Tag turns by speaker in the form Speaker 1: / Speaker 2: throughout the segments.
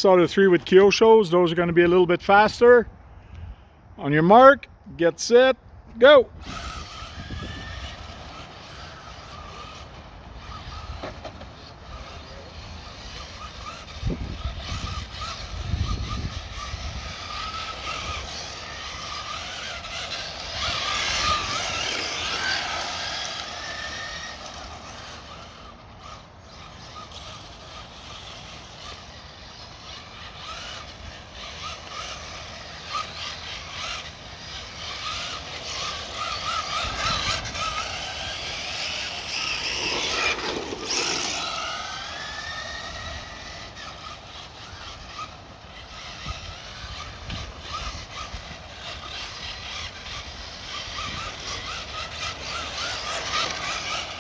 Speaker 1: Out of 3 with Kyoshos. Those are going to be a little bit faster. On your mark, get set, go.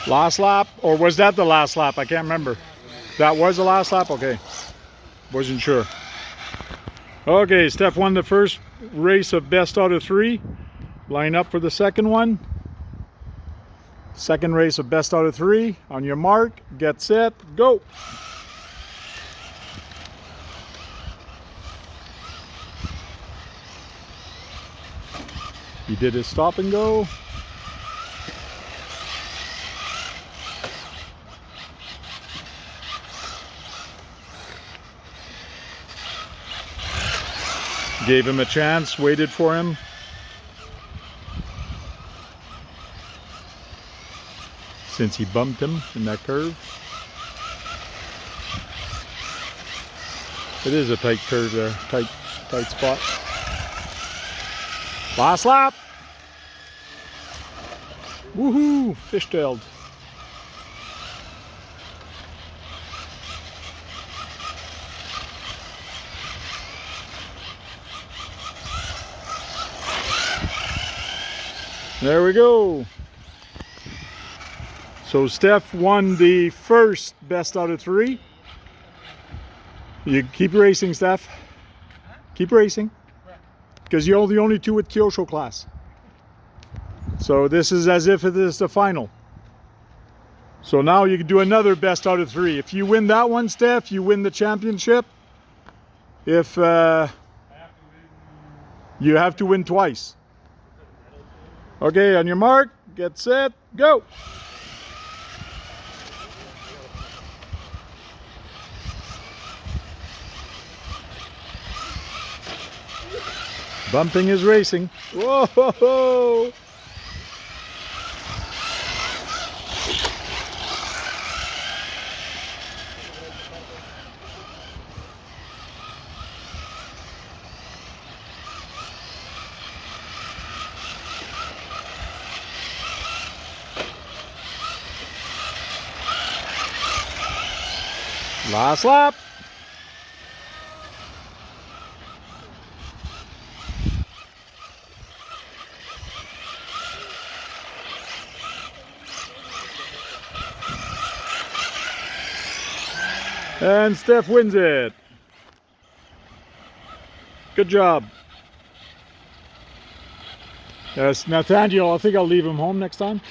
Speaker 1: Last lap, or was that the last lap? I can't remember. That was the last lap? Okay. Wasn't sure. Okay, step 1, the first race of best out of 3. Line up for the second one. Second race of best out of 3. On your mark, get set, go. He did his stop and go. Gave him a chance, waited for him. Since he bumped him in that curve. It is a tight curve there, tight spot. Last lap. Woohoo, fishtailed. There we go. So Steph won the first best out of 3. You keep racing, Steph. Keep racing. Because you're the only 2 with Kyosho class. So this is as if it is the final. So now you can do another best out of 3. If you win that one, Steph, you win the championship. If you have to win twice. Okay, on your mark, get set, go. Bumping is racing. Whoa! Last lap. And Steph wins it. Good job. Yes, Nathaniel, I think I'll leave him home next time.